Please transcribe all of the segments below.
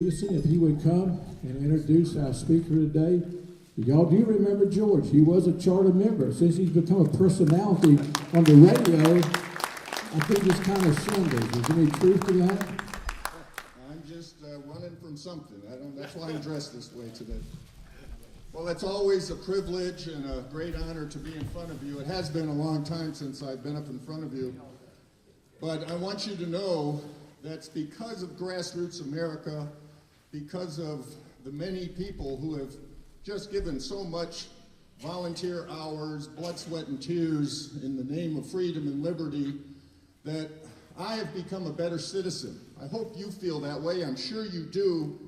If he would come and introduce our speaker today. Y'all do remember George? He was a charter member. Since he's become a personality on the radio, I think it's kind of shoulders. Is there any truth to that? I'm just running from something. That's why I'm dressed this way today. Well, it's always a privilege and a great honor to be in front of you. It has been a long time since I've been up in front of you. But I want you to know that's because of Grassroots America, because of the many people who have just given so much volunteer hours, blood, sweat, and tears in the name of freedom and liberty, that I have become a better citizen. I hope you feel that way. I'm sure you do,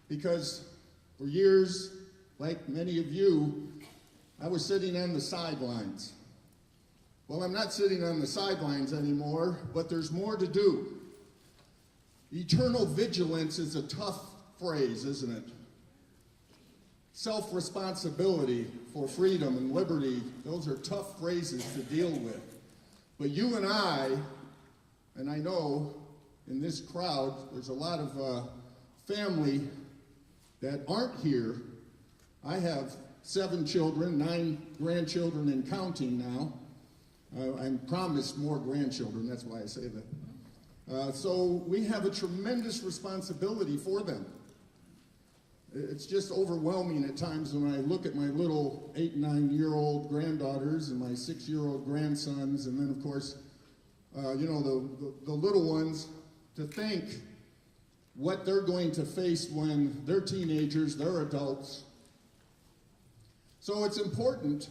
because for years, like many of you, I was sitting on the sidelines. Well, I'm not sitting on the sidelines anymore, but there's more to do. Eternal vigilance is a tough phrase, isn't it? Self-responsibility for freedom and liberty, those are tough phrases to deal with. But you and I know in this crowd, there's a lot of family that aren't here. I have 7 children, 9 grandchildren and counting now. I'm promised more grandchildren, that's why I say that. So we have a tremendous responsibility for them. It's just overwhelming at times when I look at my little 8 and 9-year-old granddaughters and my 6-year-old grandsons, and then of course, the little ones, to think what they're going to face when they're teenagers, they're adults. So it's important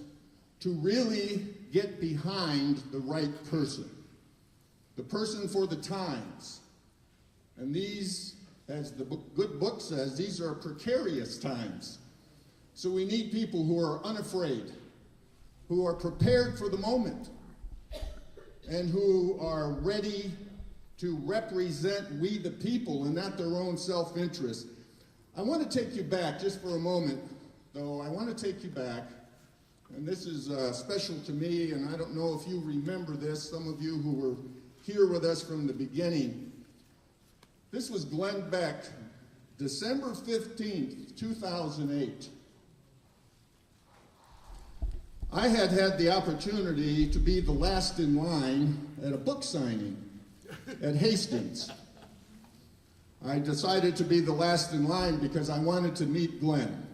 to really get behind the right person, the person for the times. And these, as the good book says, these are precarious times. So we need people who are unafraid, who are prepared for the moment, and who are ready to represent we the people and not their own self-interest. I want to take you back just for a moment, though. I want to take you back, and this is special to me, and I don't know if you remember this, some of you who were here with us from the beginning. This was Glenn Beck, December 15th, 2008. I had the opportunity to be the last in line at a book signing at Hastings. I decided to be the last in line because I wanted to meet Glenn.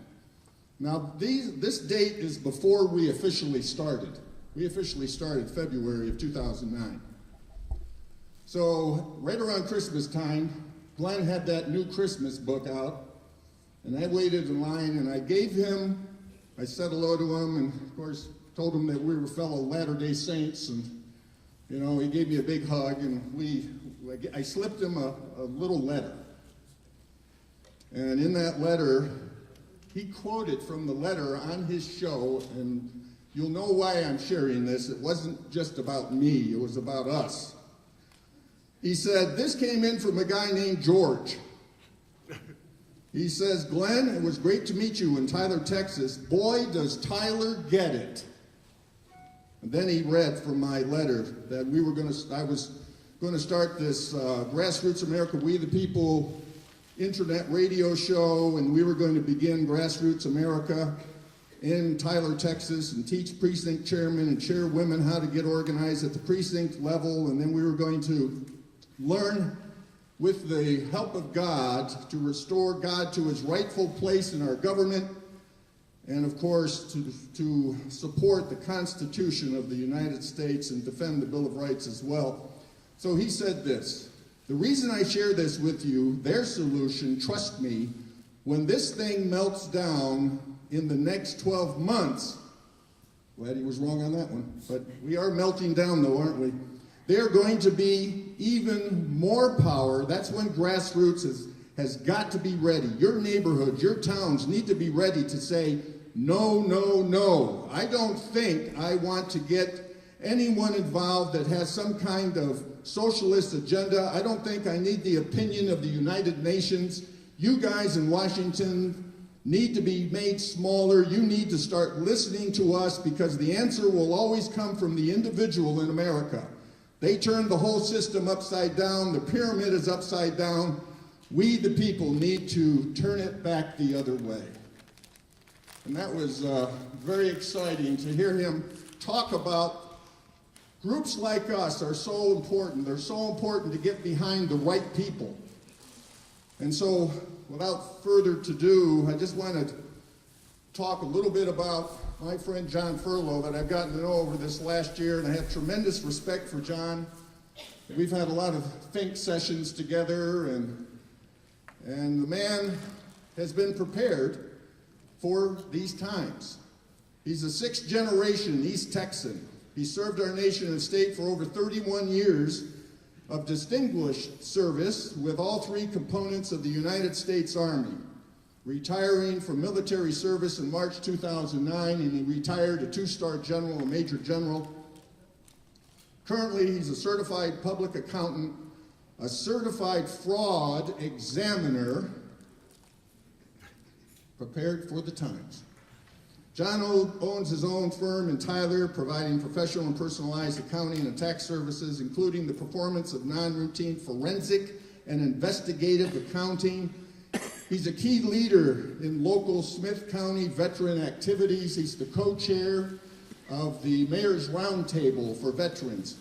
Now, this date is before we officially started. We officially started February of 2009. So, right around Christmas time, Glenn had that new Christmas book out, and I waited in line, and I said hello to him, and of course, told him that we were fellow Latter-day Saints, and, he gave me a big hug, and I slipped him a little letter. And in that letter, he quoted from the letter on his show, and you'll know why I'm sharing this. It wasn't just about me, it was about us. He said, this came in from a guy named George. He says, Glenn, it was great to meet you in Tyler, Texas. Boy, does Tyler get it. And then he read from my letter that I was going to start this Grassroots America, We the People internet radio show, and we were going to begin Grassroots America in Tyler, Texas, and teach precinct chairmen and chairwomen how to get organized at the precinct level, and then we were going to learn, with the help of God, to restore God to his rightful place in our government, and of course to support the Constitution of the United States and defend the Bill of Rights as well. So he said this, the reason I share this with you, their solution, trust me, when this thing melts down in the next 12 months, glad he was wrong on that one, but we are melting down though, aren't we? They're going to be even more power. That's when grassroots has got to be ready. Your neighborhoods, your towns need to be ready to say, no, no, no. I don't think I want to get anyone involved that has some kind of socialist agenda. I don't think I need the opinion of the United Nations. You guys in Washington need to be made smaller. You need to start listening to us, because the answer will always come from the individual in America. They turned the whole system upside down. The pyramid is upside down. We, the people, need to turn it back the other way. And that was very exciting to hear him talk about groups like us are so important. They're so important to get behind the right people. And so, without further ado, I just want to talk a little bit about my friend John Furlow that I've gotten to know over this last year, and I have tremendous respect for John. We've had a lot of think sessions together, and the man has been prepared for these times. He's a sixth generation East Texan. He served our nation and state for over 31 years of distinguished service with all three components of the United States Army, retiring from military service in March 2009, and he retired a two-star general, a major general. Currently, he's a certified public accountant, a certified fraud examiner, prepared for the times. John owns his own firm in Tyler, providing professional and personalized accounting and tax services, including the performance of non-routine forensic and investigative accounting. He's a key leader in local Smith County veteran activities. He's the co-chair of the Mayor's Roundtable for Veterans,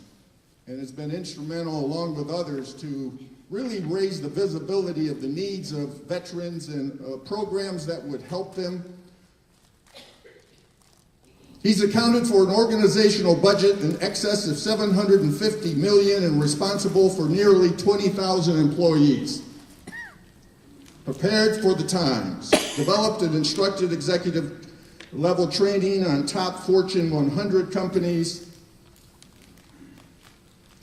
and has been instrumental, along with others, to really raise the visibility of the needs of veterans and programs that would help them. He's accounted for an organizational budget in excess of $750 million and responsible for nearly 20,000 employees. Prepared for the times, developed and instructed executive level training on top Fortune 100 companies.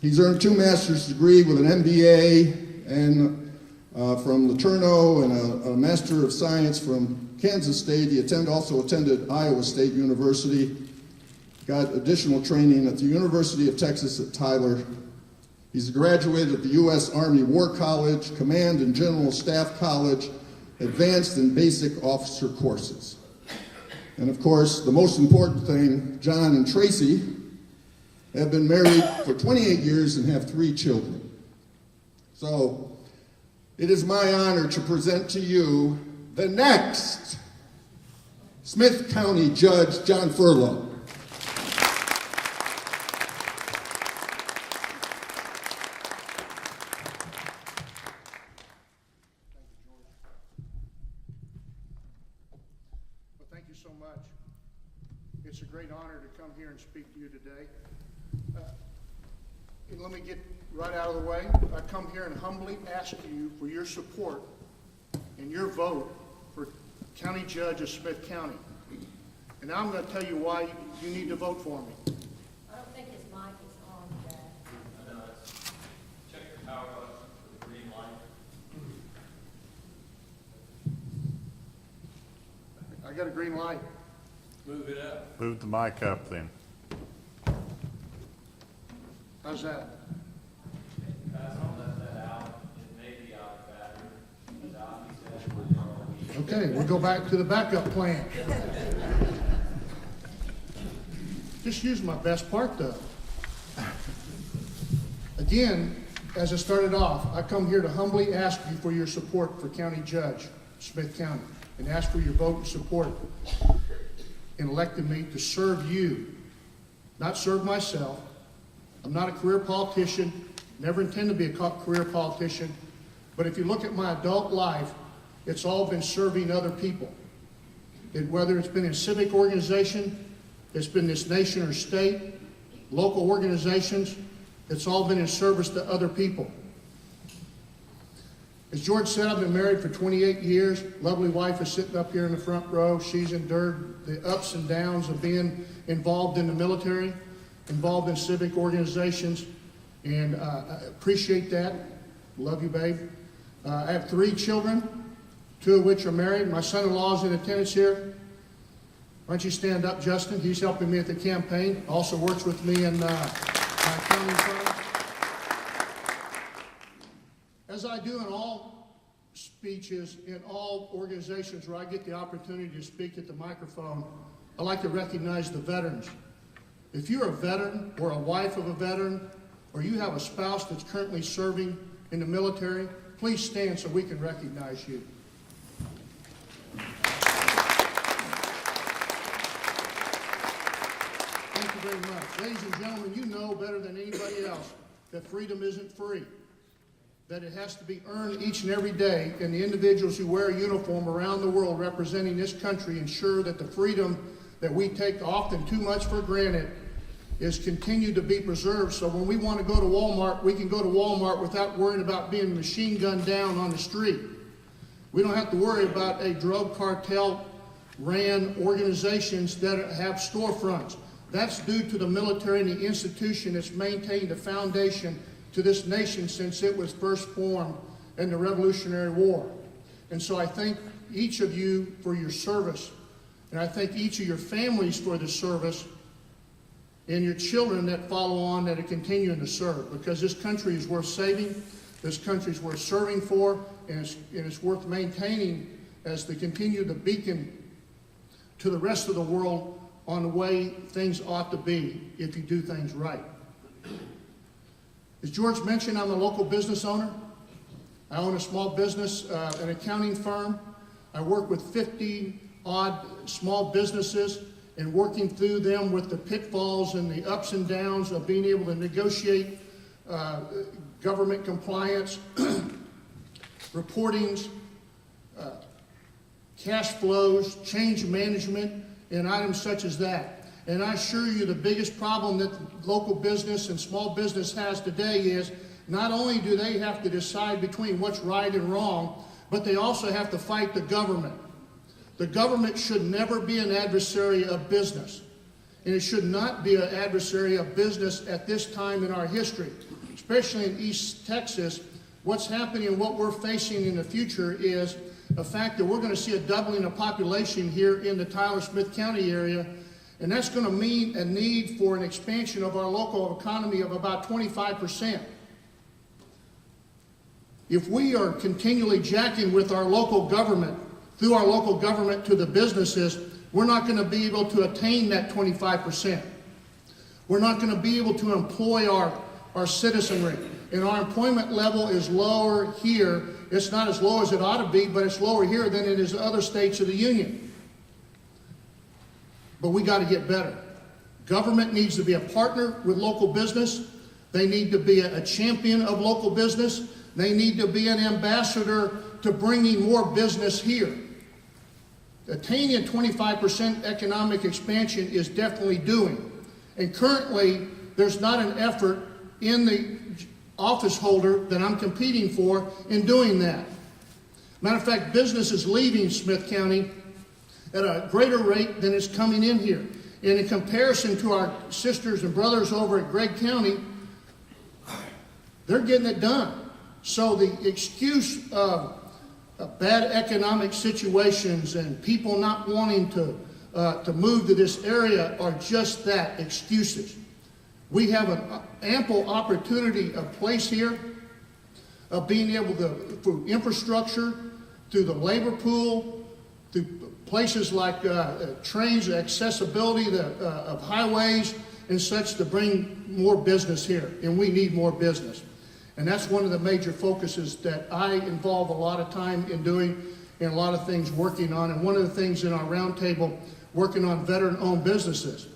He's earned 2 master's degrees with an MBA and from LeTourneau and a Master of Science from Kansas State. He also attended Iowa State University, got additional training at the University of Texas at Tyler. He's a graduate of the U.S. Army War College, Command and General Staff College, Advanced and Basic Officer courses. And of course, the most important thing, John and Tracy have been married for 28 years and have 3 children. So, it is my honor to present to you the next Smith County Judge, John Furlow. Well, thank you so much. It's a great honor to come here and speak to you today. And let me get right out of the way. I come here and humbly ask you for your support and your vote for County Judge of Smith County. And now I'm going to tell you why you need to vote for me. I don't think his mic is on, Jack. Check your power button for the green light. I got a green light. Move it up. Move the mic up then. How's that? Pass on that out. It may be out of battery. It's out, he said. Okay, we'll go back to the backup plan. Just use my best part though. Again, as I started off, I come here to humbly ask you for your support for County Judge, Smith County, and ask for your vote and support in electing me to serve you, not serve myself. I'm not a career politician, never intend to be a career politician, but if you look at my adult life, it's all been serving other people. Whether it's been in civic organization, it's been this nation or state, local organizations, it's all been in service to other people. As George said, I've been married for 28 years. Lovely wife is sitting up here in the front row. She's endured the ups and downs of being involved in the military, involved in civic organizations, and I appreciate that. Love you, babe. I have 3 children, 2 of which are married. My son-in-law is in attendance here. Why don't you stand up, Justin? He's helping me at the campaign. Also works with me in my accounting firm. As I do in all speeches, in all organizations where I get the opportunity to speak at the microphone, I like to recognize the veterans. If you're a veteran or a wife of a veteran, or you have a spouse that's currently serving in the military, Please stand so we can recognize you. Thank you very much. Ladies and gentlemen, you know better than anybody else that freedom isn't free, that it has to be earned each and every day, and the individuals who wear a uniform around the world representing this country ensure that the freedom that we take often too much for granted is continued to be preserved. So when we want to go to Walmart, we can go to Walmart without worrying about being machine gunned down on the street. We don't have to worry about a drug cartel ran organizations that have storefronts. That's due to the military and the institution that's maintained the foundation to this nation since it was first formed in the Revolutionary War. And so I thank each of you for your service, and I thank each of your families for the service, and your children that follow on that are continuing to serve, because this country is worth saving, this country is worth serving for, and it's worth maintaining as to continue the beacon to the rest of the world on the way things ought to be if you do things right. As George mentioned, I'm a local business owner. I own a small business, an accounting firm. I work with 50-odd small businesses and working through them with the pitfalls and the ups and downs of being able to negotiate government compliance, reportings, cash flows, change management, and items such as that. And I assure you the biggest problem that local business and small business has today is not only do they have to decide between what's right and wrong, but they also have to fight the government. The government should never be an adversary of business. And it should not be an adversary of business at this time in our history, especially in East Texas. What's happening and what we're facing in the future is a fact that we're going to see a doubling of population here in the Tyler-Smith County area, and that's going to mean a need for an expansion of our local economy of about 25%. If we are continually jacking with our local government, through our local government to the businesses, we're not going to be able to attain that 25%. We're not going to be able to employ our citizenry. And our employment level is lower here. It's not as low as it ought to be, but it's lower here than it is in other states of the union. But we got to get better. Government needs to be a partner with local business. They need to be a champion of local business. They need to be an ambassador to bringing more business here. Attaining a 25% economic expansion is definitely doing. And currently, there's not an effort in the office holder that I'm competing for in doing that. Matter of fact, business is leaving Smith County at a greater rate than is coming in here. And in comparison to our sisters and brothers over at Gregg County, they're getting it done. So the excuse of bad economic situations and people not wanting to move to this area are just that, excuses. We have an ample opportunity of place here, of being able to, through infrastructure, through the labor pool, through places like trains, accessibility of highways and such, to bring more business here. And we need more business. And that's one of the major focuses that I involve a lot of time in doing and a lot of things working on. And one of the things in our roundtable, working on veteran-owned businesses.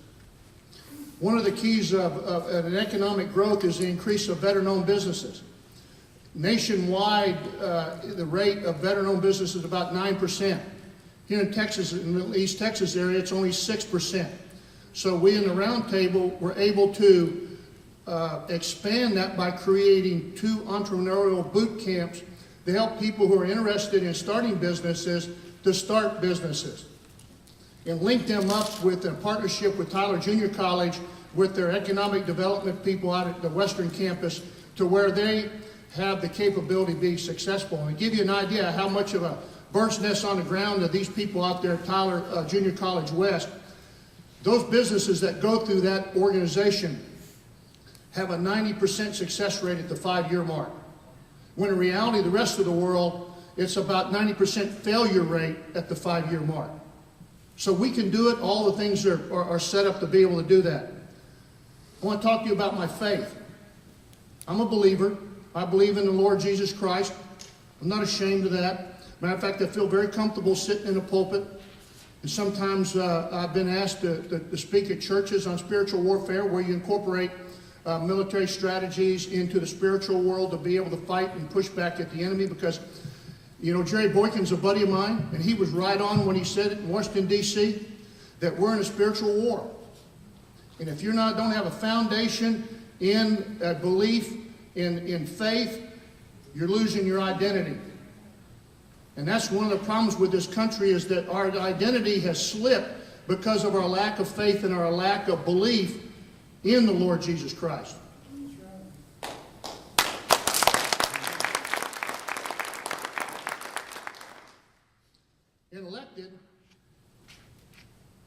One of the keys of an economic growth is the increase of veteran-owned businesses. Nationwide, the rate of veteran-owned business is about 9%. Here in Texas, in the East Texas area, it's only 6%. So we in the roundtable were able to expand that by creating 2 entrepreneurial boot camps to help people who are interested in starting businesses to start businesses, and link them up with a partnership with Tyler Junior College with their economic development people out at the Western campus, to where they have the capability to be successful. And to give you an idea how much of a bird's nest on the ground of these people out there at Tyler Junior College West, those businesses that go through that organization have a 90% success rate at the 5-year mark. When in reality, the rest of the world, it's about 90% failure rate at the 5-year mark. So we can do it. All the things are set up to be able to do that. I want to talk to you about my faith. I'm a believer. I believe in the Lord Jesus Christ. I'm not ashamed of that. Matter of fact, I feel very comfortable sitting in a pulpit. And sometimes I've been asked to speak at churches on spiritual warfare, where you incorporate military strategies into the spiritual world to be able to fight and push back at the enemy. Because, you know, Jerry Boykin's a buddy of mine, and he was right on when he said it in Washington, D.C., that we're in a spiritual war. And if you don't have a foundation in belief, in faith, you're losing your identity. And that's one of the problems with this country, is that our identity has slipped because of our lack of faith and our lack of belief in the Lord Jesus Christ. And elected,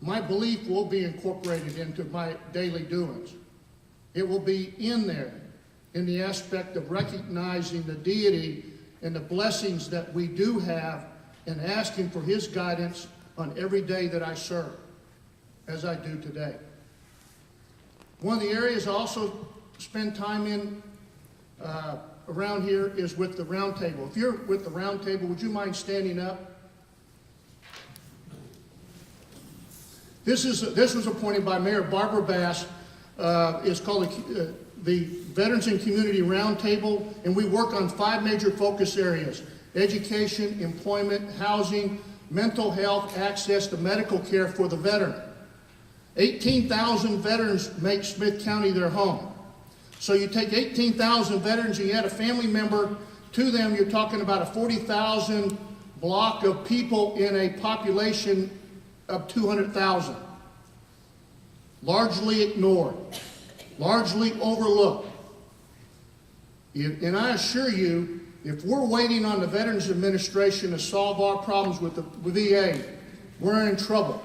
my belief will be incorporated into my daily doings. It will be in there, in the aspect of recognizing the deity and the blessings that we do have, and asking for His guidance on every day that I serve, as I do today. One of the areas I also spend time in around here is with the round table. If you're with the round table, would you mind standing up? This was appointed by Mayor Barbara Bass. It's called the Veterans and Community Roundtable, and we work on 5 major focus areas: education, employment, housing, mental health, access to medical care for the veteran. 18,000 veterans make Smith County their home. So you take 18,000 veterans and you add a family member to them, you're talking about a 40,000 block of people in a population of 200,000. Largely ignored, largely overlooked. And I assure you, if we're waiting on the Veterans Administration to solve our problems with the VA, we're in trouble.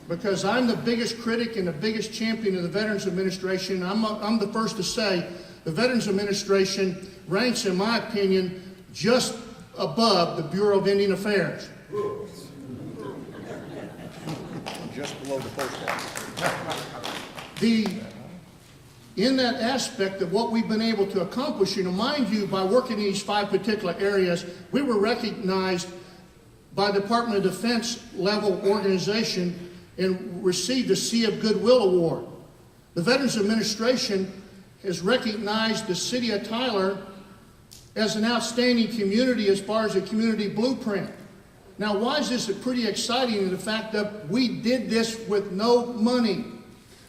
Because I'm the biggest critic and the biggest champion of the Veterans Administration. I'm the first to say the Veterans Administration ranks, in my opinion, just above the Bureau of Indian Affairs. Just below the post office. In that aspect of what we've been able to accomplish, mind you, by working in these 5 particular areas, we were recognized by the Department of Defense level organization and received a Sea of Goodwill Award. The Veterans Administration has recognized the city of Tyler as an outstanding community as far as a community blueprint. Now, why is this pretty exciting in the fact that we did this with no money?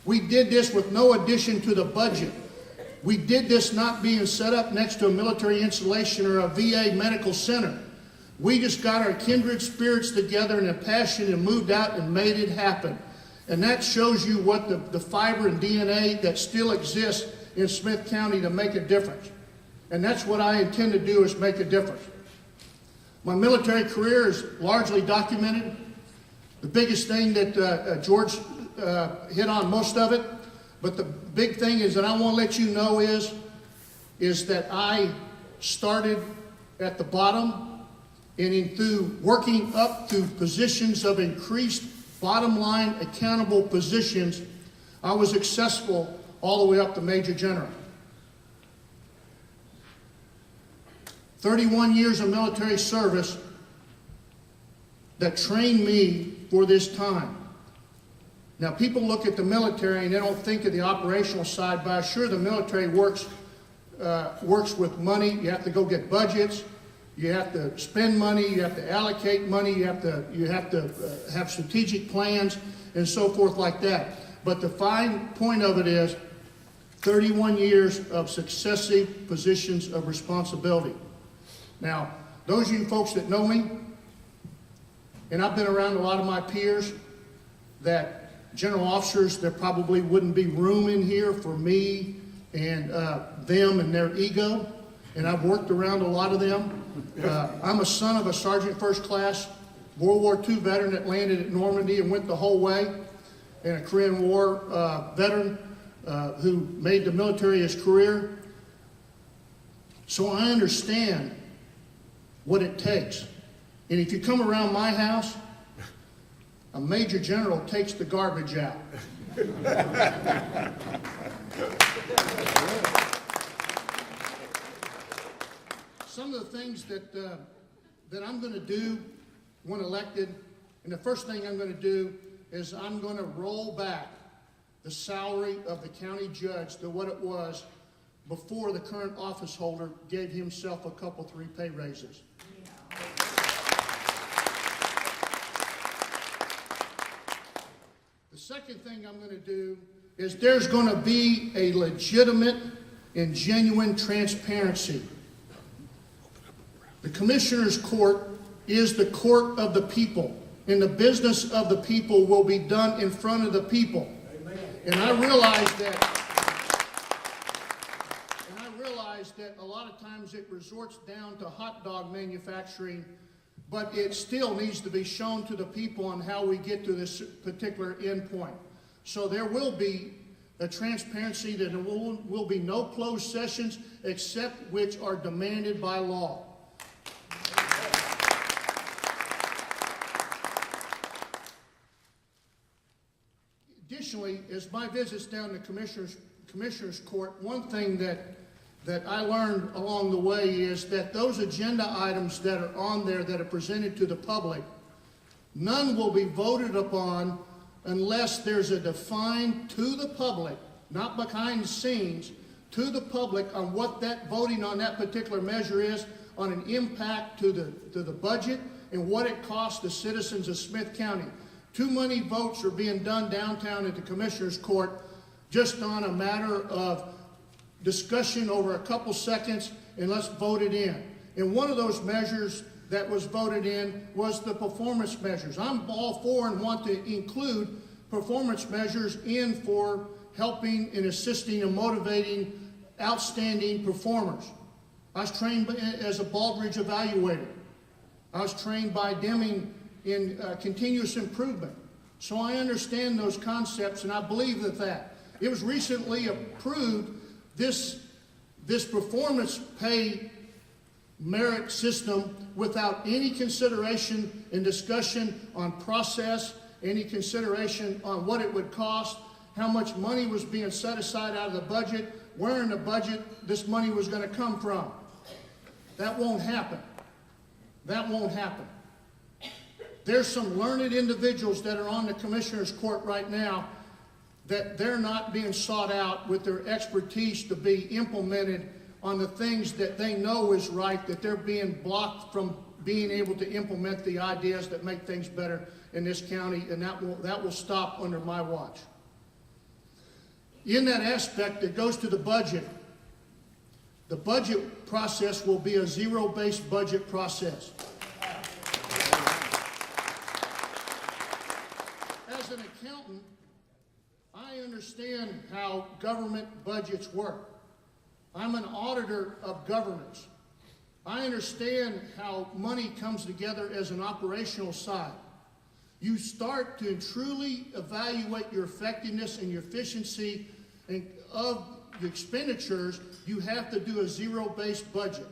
We did this with no addition to the budget. We did this not being set up next to a military installation or a VA medical center. We just got our kindred spirits together in a passion and moved out and made it happen. And that shows you what the fiber and DNA that still exists in Smith County to make a difference. And that's what I intend to do, is make a difference. My military career is largely documented. The biggest thing that George hit on most of it, but the big thing is that I want to let you know is that I started at the bottom, and through working up to positions of increased bottom line accountable positions, I was successful all the way up to Major General. 31 years of military service that trained me for this time. Now, people look at the military and they don't think of the operational side, but I'm sure the military works with money. You have to go get budgets. You have to spend money. You have to allocate money. You have to have strategic plans and so forth like that. But the fine point of it is 31 years of successive positions of responsibility. Now, those of you folks that know me, and I've been around a lot of my peers, that general officers, there probably wouldn't be room in here for me and them and their ego. And I've worked around a lot of them. I'm a son of a Sergeant First Class World War II veteran that landed at Normandy and went the whole way, and a Korean War veteran who made the military his career. So I understand what it takes. And if you come around my house, a major general takes the garbage out. Some of the things that that I'm going to do when elected, and the first thing I'm going to do is I'm going to roll back the salary of the county judge to what it was before the current office holder gave himself a couple, 3 pay raises. The second thing I'm going to do is there's going to be a legitimate and genuine transparency. The Commissioner's Court is the court of the people, and the business of the people will be done in front of the people. Amen. And I realize that a lot of times it resorts down to hot dog manufacturing, but it still needs to be shown to the people on how we get to this particular endpoint. So there will be a transparency that there will be no closed sessions except which are demanded by law. Additionally, as my visits down to Commissioner's Court, one thing that I learned along the way is that those agenda items that are on there that are presented to the public, none will be voted upon unless there's a defined to the public, not behind the scenes, to the public on what that voting on that particular measure is, on an impact to the budget and what it costs the citizens of Smith County. Too many votes are being done downtown at the Commissioner's Court just on a matter of discussion over a couple seconds, and let's vote it in. And one of those measures that was voted in was the performance measures. I'm all for and want to include performance measures in for helping and assisting and motivating outstanding performers. I was trained as a Baldridge evaluator. I was trained by Deming in continuous improvement. So I understand those concepts, and I believe that. It was recently approved, this performance pay merit system, without any consideration and discussion on process, any consideration on what it would cost, how much money was being set aside out of the budget, where in the budget this money was going to come from. That won't happen. That won't happen. There's some learned individuals that are on the Commissioner's Court right now that they're not being sought out with their expertise to be implemented on the things that they know is right, that they're being blocked from being able to implement the ideas that make things better in this county, and that will stop under my watch. In that aspect that goes to the budget process will be a zero-based budget process. As an accountant, I understand how government budgets work. I'm an auditor of governments. I understand how money comes together as an operational side. You start to truly evaluate your effectiveness and your efficiency of your expenditures, you have to do a zero-based budget.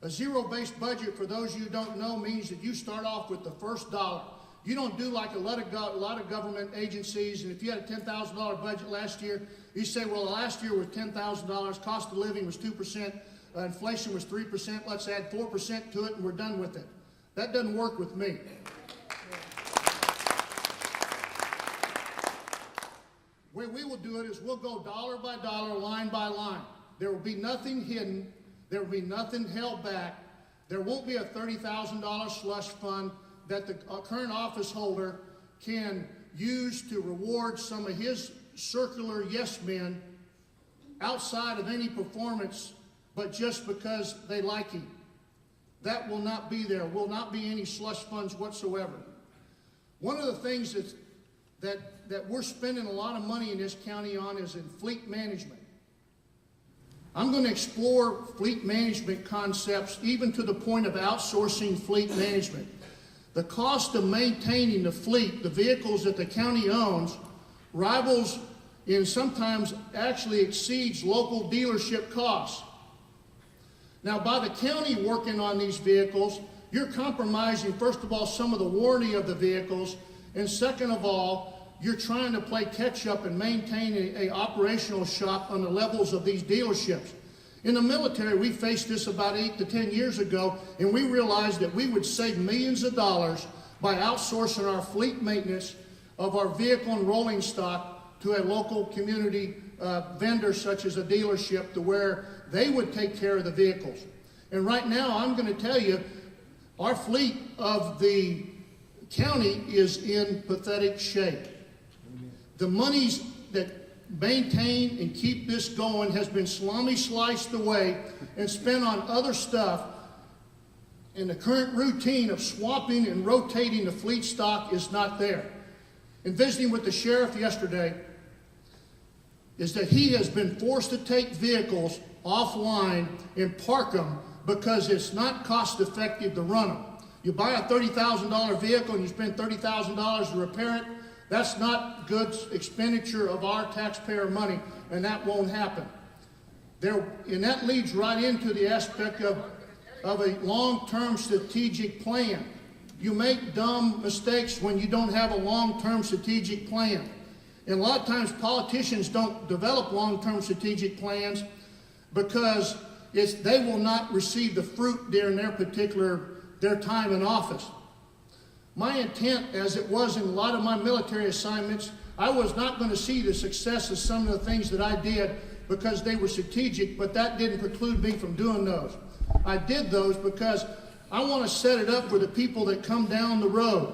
A zero-based budget, for those of you who don't know, means that you start off with the first dollar. You don't do like a lot of government agencies, and if you had a $10,000 budget last year, you say, well, last year was $10,000, cost of living was 2%, inflation was 3%, let's add 4% to it and we're done with it. That doesn't work with me. The way we will do it is we'll go dollar by dollar, line by line. There will be nothing hidden. There will be nothing held back. There won't be a $30,000 slush fund that the current office holder can use to reward some of his circular yes men outside of any performance, but just because they like him. That will not be there. Will not be any slush funds whatsoever. One of the things that we're spending a lot of money in this county on is in fleet management. I'm going to explore fleet management concepts even to the point of outsourcing fleet management. The cost of maintaining the fleet, the vehicles that the county owns, rivals and sometimes actually exceeds local dealership costs. Now, by the county working on these vehicles, you're compromising, first of all, some of the warranty of the vehicles, and second of all, you're trying to play catch up and maintain a operational shop on the levels of these dealerships. In the military, we faced this about 8 to 10 years ago, and we realized that we would save millions of dollars by outsourcing our fleet maintenance of our vehicle and rolling stock to a local community vendor such as a dealership, to where they would take care of the vehicles. And right now, I'm going to tell you, our fleet of the county is in pathetic shape. The monies that maintain and keep this going has been salami sliced away and spent on other stuff, and the current routine of swapping and rotating the fleet stock is not there. In visiting with the sheriff yesterday, is that he has been forced to take vehicles offline and park them because it's not cost effective to run them. You buy a $30,000 vehicle and you spend $30,000 to repair it, that's not good expenditure of our taxpayer money, and that won't happen. And that leads right into the aspect of a long-term strategic plan. You make dumb mistakes when you don't have a long-term strategic plan. And a lot of times politicians don't develop long-term strategic plans because they will not receive the fruit during their time in office. My intent, as it was in a lot of my military assignments, I was not going to see the success of some of the things that I did because they were strategic, but that didn't preclude me from doing those. I did those because I want to set it up for the people that come down the road.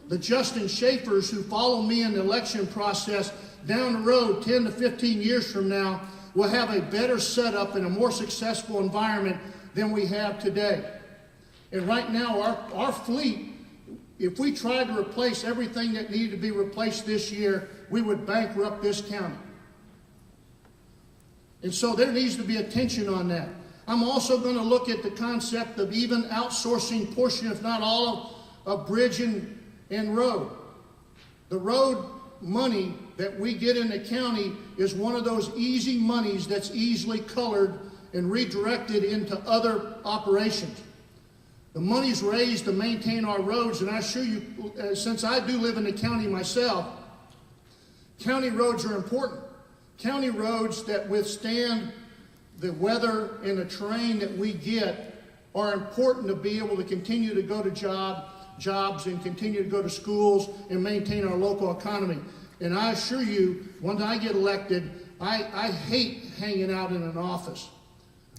The Justin Schaefers who follow me in the election process down the road 10 to 15 years from now will have a better setup and a more successful environment than we have today. And right now, our fleet, if we tried to replace everything that needed to be replaced this year, we would bankrupt this county. And so there needs to be attention on that. I'm also going to look at the concept of even outsourcing portion, if not all, of bridge and road. The road money that we get in the county is one of those easy monies that's easily colored and redirected into other operations. The money's raised to maintain our roads, and I assure you, since I do live in the county myself, county roads are important. County roads that withstand the weather and the terrain that we get are important to be able to continue to go to jobs and continue to go to schools and maintain our local economy. And I assure you, when I get elected, I hate hanging out in an office.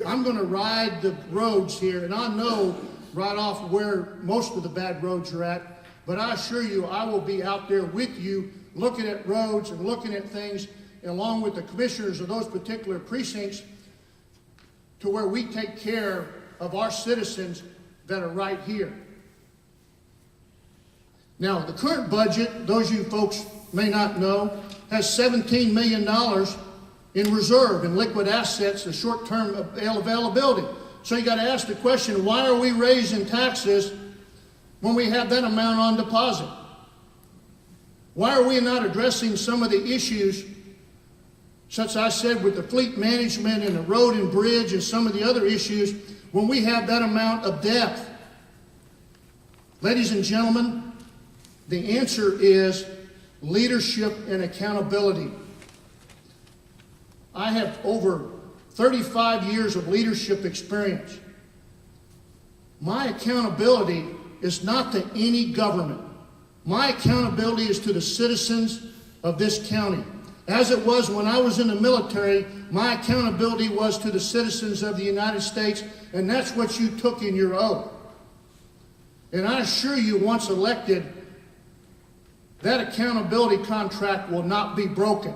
I'm going to ride the roads here, and I know right off where most of the bad roads are at, but I assure you I will be out there with you looking at roads and looking at things along with the commissioners of those particular precincts to where we take care of our citizens that are right here. Now, the current budget, those of you folks may not know, has $17 million in reserve in liquid assets, the short-term availability. So you got to ask the question, why are we raising taxes when we have that amount on deposit? Why are we not addressing some of the issues, such as I said, with the fleet management and the road and bridge and some of the other issues, when we have that amount of debt? Ladies and gentlemen, the answer is leadership and accountability. I have over 35 years of leadership experience. My accountability is not to any government. My accountability is to the citizens of this county. As it was when I was in the military, my accountability was to the citizens of the United States, and that's what you took in your oath. And I assure you, once elected, that accountability contract will not be broken.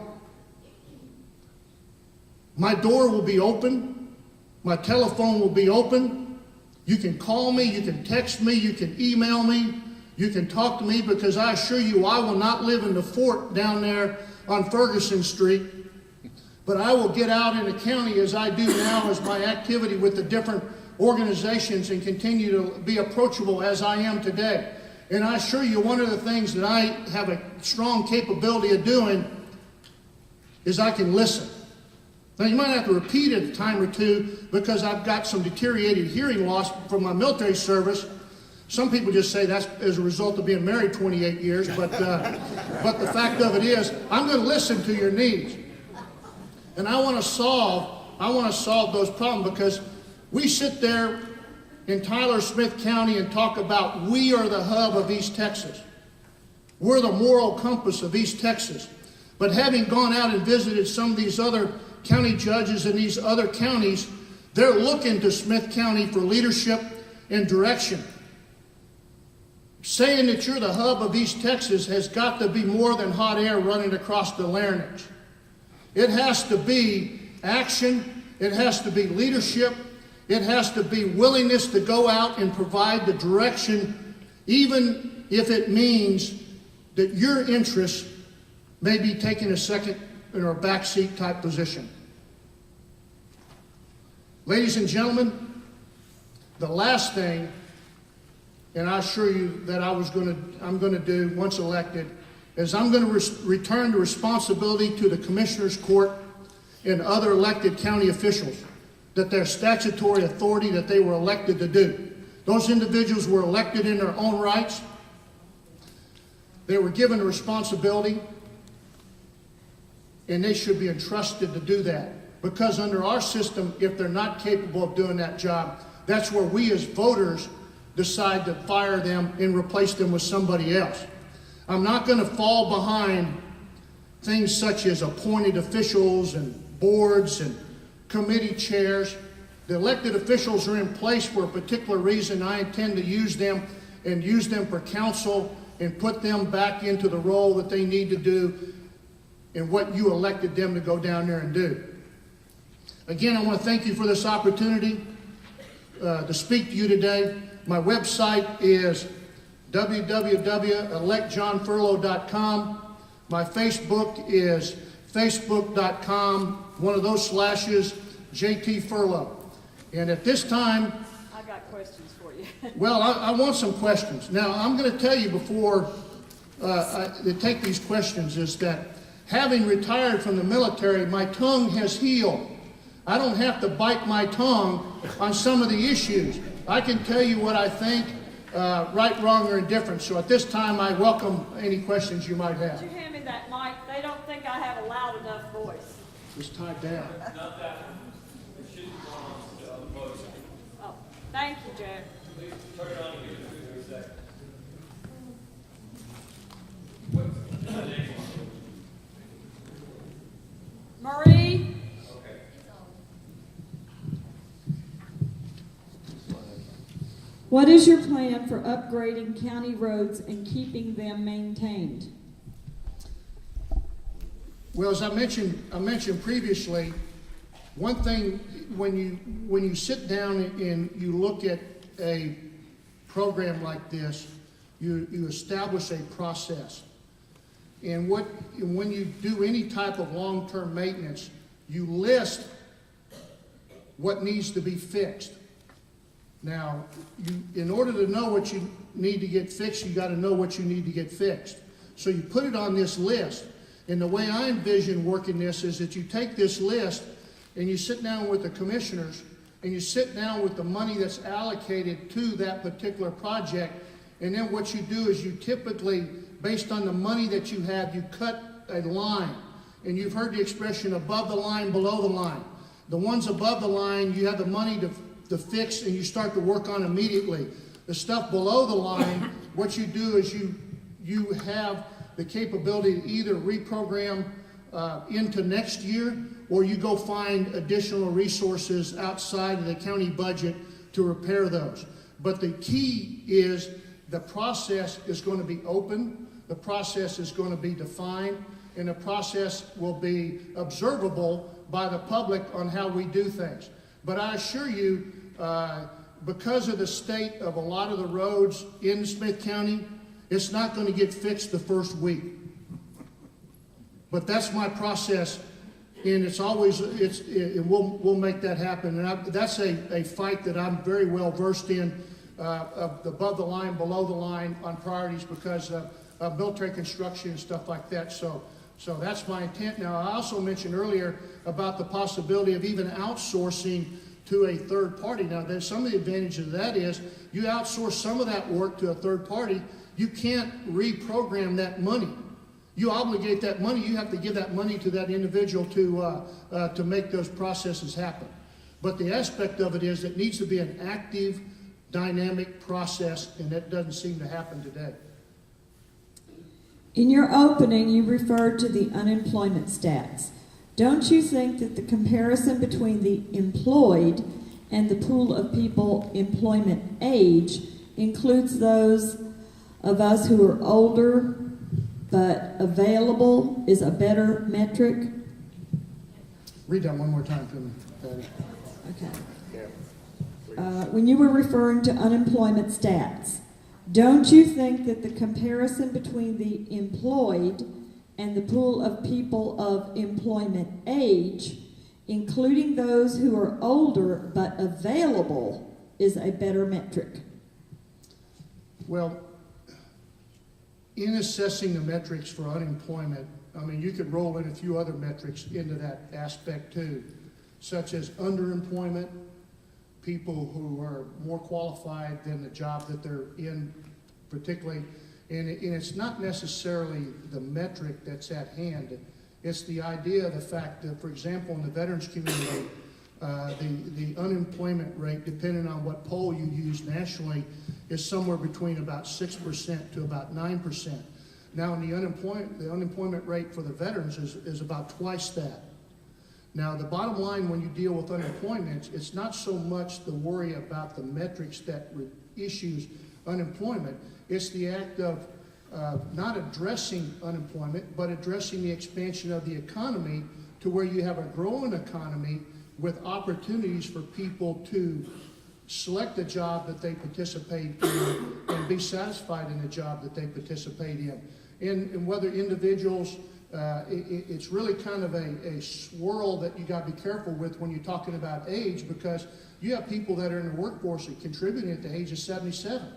My door will be open. My telephone will be open. You can call me, you can text me, you can email me, you can talk to me, because I assure you I will not live in the fort down there on Ferguson Street, but I will get out in the county as I do now as my activity with the different organizations and continue to be approachable as I am today. And I assure you, one of the things that I have a strong capability of doing is I can listen. Now, you might have to repeat it a time or two because I've got some deteriorated hearing loss from my military service. Some people just say that's as a result of being married 28 years, but the fact of it is, I'm going to listen to your needs. And I want to solve solve those problems, because we sit there in Tyler Smith County and talk about we are the hub of East Texas. We're the moral compass of East Texas. But having gone out and visited some of these other county judges in these other counties, they're looking to Smith County for leadership and direction. Saying that you're the hub of East Texas has got to be more than hot air running across the larynx. It has to be action. It has to be leadership. It has to be willingness to go out and provide the direction, even if it means that your interests may be taking a second or a backseat type position. Ladies and gentlemen, the last thing, and I assure you that I'm going to do once elected, is I'm going to return the responsibility to the Commissioner's Court and other elected county officials, that their statutory authority that they were elected to do. Those individuals were elected in their own rights. They were given a responsibility, and they should be entrusted to do that. Because under our system, if they're not capable of doing that job, that's where we as voters decide to fire them and replace them with somebody else. I'm not going to fall behind things such as appointed officials and boards and committee chairs. The elected officials are in place for a particular reason. I intend to use them and use them for counsel and put them back into the role that they need to do and what you elected them to go down there and do. Again, I want to thank you for this opportunity to speak to you today. My website is www.electjohnfurlow.com. My Facebook is facebook.com, one of those slashes, JT Furlow. And at this time, I got questions for you. well, I want some questions. Now, I'm going to tell you before I take these questions is that having retired from the military, my tongue has healed. I don't have to bite my tongue on some of the issues. I can tell you what I think, right, wrong, or indifferent. So at this time, I welcome any questions you might have. Could you hand me that mic? They don't think I have a loud enough voice. It's tied down. Not that one. It should be on the other voice. Oh, thank you, Jack. Please turn it on and give it to me for a second. Marie? Okay. What is your plan for upgrading county roads and keeping them maintained? Well, as I mentioned previously, one thing when you sit down and you look at a program like this, you establish a process. And when you do any type of long-term maintenance, you list what needs to be fixed. Now, in order to know what you need to get fixed, you got to know what you need to get fixed. So you put it on this list. And the way I envision working this is that you take this list and you sit down with the commissioners and you sit down with the money that's allocated to that particular project. And then what you do is you typically, based on the money that you have, you cut a line. And you've heard the expression above the line, below the line. The ones above the line, you have the money to fix and you start to work on immediately. The stuff below the line, what you do is you have the capability to either reprogram into next year, or you go find additional resources outside of the county budget to repair those. But the key is the process is going to be open, the process is going to be defined, and the process will be observable by the public on how we do things. But I assure you, because of the state of a lot of the roads in Smith County, it's not going to get fixed the first week. But that's my process, and it's always, we'll make that happen. And that's a fight that I'm very well versed in, of above the line, below the line on priorities, because of military construction and stuff like that. So that's my intent. Now, I also mentioned earlier about the possibility of even outsourcing to a third party. Now, there's some of the advantages of that is you outsource some of that work to a third party. You can't reprogram that money. You obligate that money, you have to give that money to that individual to make those processes happen. But the aspect of it is it needs to be an active, dynamic process, and that doesn't seem to happen today. In your opening, you referred to the unemployment stats. Don't you think that the comparison between the employed and the pool of people employment age includes those of us who are older but available is a better metric? Read that one more time to me, Patty. Okay. When you were referring to unemployment stats, don't you think that the comparison between the employed and the pool of people of employment age, including those who are older but available, is a better metric? Well, in assessing the metrics for unemployment, I mean, you could roll in a few other metrics into that aspect too, such as underemployment, people who are more qualified than the job that they're in, particularly. And it's not necessarily the metric that's at hand. It's the idea of the fact that, for example, in the veterans community, the unemployment rate, depending on what poll you use nationally, is somewhere between about 6% to about 9%. Now, in the unemployment rate for the veterans is about twice that. Now, the bottom line when you deal with unemployment, it's not so much the worry about the metrics that issues unemployment. It's the act of not addressing unemployment, but addressing the expansion of the economy to where you have a growing economy with opportunities for people to select a job that they participate in and be satisfied in the job that they participate in. And whether individuals, it's really kind of a swirl that you got to be careful with when you're talking about age, because you have people that are in the workforce that contributing at the age of 77.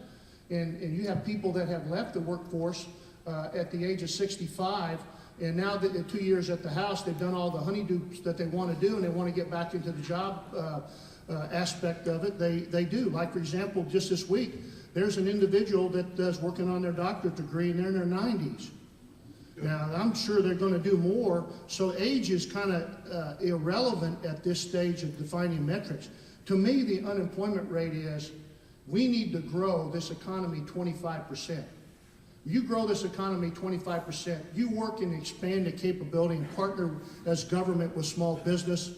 And you have people that have left the workforce at the age of 65, and now that they're 2 years at the house, they've done all the honeydoops that they want to do, and they want to get back into the job aspect of it. They do. Like, for example, just this week, there's an individual that is working on their doctorate degree, and they're in their 90s. Now, I'm sure they're going to do more, so age is kind of irrelevant at this stage of defining metrics. To me, the unemployment rate is, we need to grow this economy 25%. You grow this economy 25%, you work and expand the capability and partner as government with small business.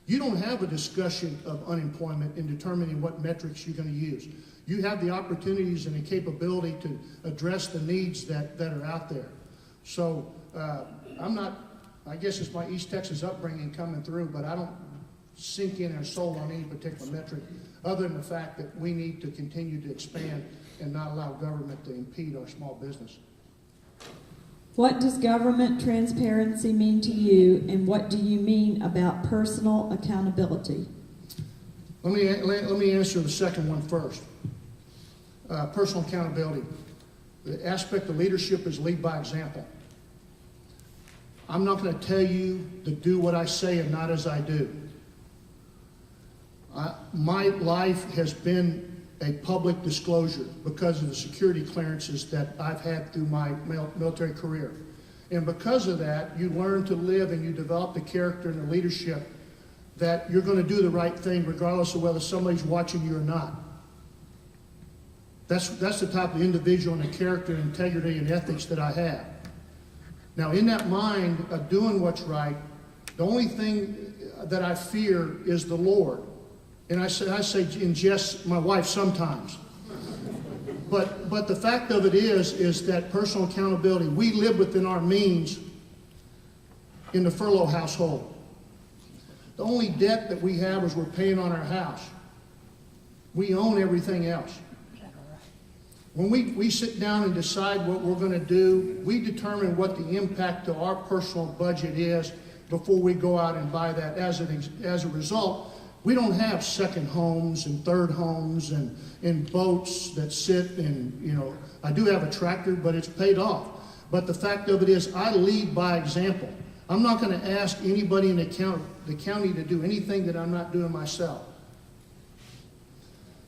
You don't have a discussion of unemployment in determining what metrics you're going to use. You have the opportunities and the capability to address the needs that are out there. So I guess it's my East Texas upbringing coming through, but I don't sink in or sold on any particular metric, other than the fact that we need to continue to expand and not allow government to impede our small business. What does government transparency mean to you, and what do you mean about personal accountability? Let me answer the second one first. Personal accountability. The aspect of leadership is lead by example. I'm not going to tell you to do what I say and not as I do. My life has been a public disclosure because of the security clearances that I've had through my military career. And because of that, you learn to live and you develop the character and the leadership that you're going to do the right thing regardless of whether somebody's watching you or not. That's the type of individual and the character and integrity and ethics that I have. Now, in that mind of doing what's right, the only thing that I fear is the Lord. And I say in jest, my wife sometimes. But the fact of it is that personal accountability, we live within our means in the Furlow household. The only debt that we have is we're paying on our house. We own everything else. When we sit down and decide what we're going to do, we determine what the impact to our personal budget is before we go out and buy that. As a result, we don't have second homes and third homes and boats that sit and, I do have a tractor, but it's paid off. But the fact of it is, I lead by example. I'm not going to ask anybody in the county to do anything that I'm not doing myself.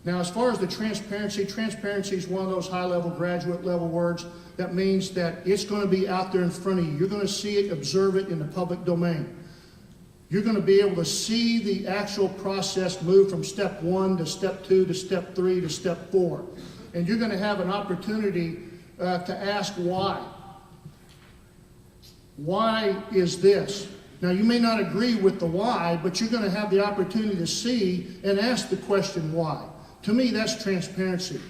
Now, as far as the transparency, transparency is one of those high-level, graduate-level words. That means that it's going to be out there in front of you. You're going to see it, observe it in the public domain. You're going to be able to see the actual process move from step 1 to step 2 to step 3 to step 4. And you're going to have an opportunity to ask why. Why is this? Now, you may not agree with the why, but you're going to have the opportunity to see and ask the question why. To me, that's transparency.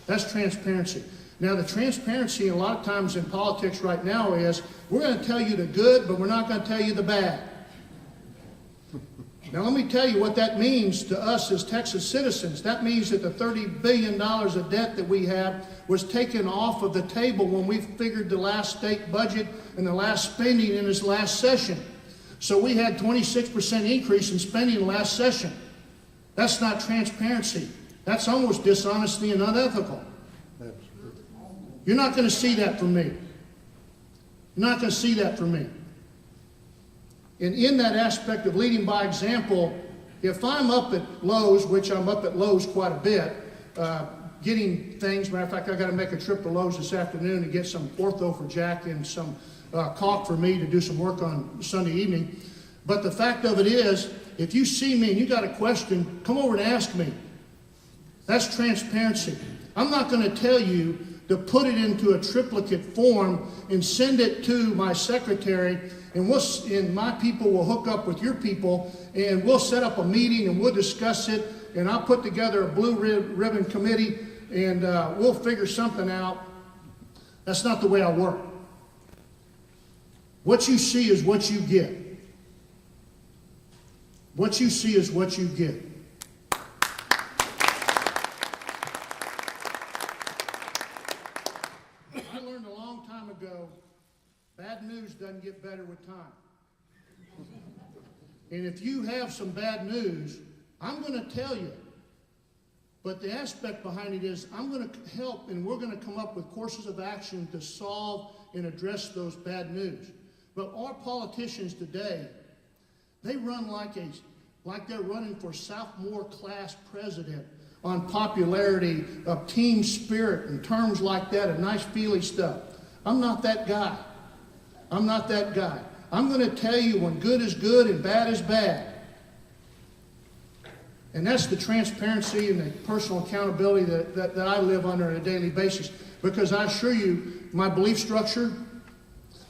That's transparency. Now, the transparency a lot of times in politics right now is we're going to tell you the good, but we're not going to tell you the bad. Now, let me tell you what that means to us as Texas citizens. That means that the $30 billion of debt that we have was taken off of the table when we figured the last state budget and the last spending in this last session. So we had 26% increase in spending in the last session. That's not transparency. That's almost dishonesty and unethical. You're not going to see that from me. You're not going to see that from me. And in that aspect of leading by example, if I'm up at Lowe's, which I'm up at Lowe's quite a bit, getting things, matter of fact, I got to make a trip to Lowe's this afternoon to get some ortho for Jack and some caulk for me to do some work on Sunday evening. But the fact of it is, if you see me and you got a question, come over and ask me. That's transparency. I'm not going to tell you to put it into a triplicate form and send it to my secretary, and my people will hook up with your people, and we'll set up a meeting and we'll discuss it, and I'll put together a blue ribbon committee, and we'll figure something out. That's not the way I work. What you see is what you get. What you see is what you get. I learned a long time ago, bad news doesn't get better with time. And if you have some bad news, I'm going to tell you. But the aspect behind it is I'm going to help, and we're going to come up with courses of action to solve and address those bad news. But our politicians today, they run like they're running for sophomore class president on popularity of team spirit and terms like that and nice feely stuff. I'm not that guy. I'm not that guy. I'm going to tell you when good is good and bad is bad. And that's the transparency and the personal accountability that I live under on a daily basis. Because I assure you, my belief structure,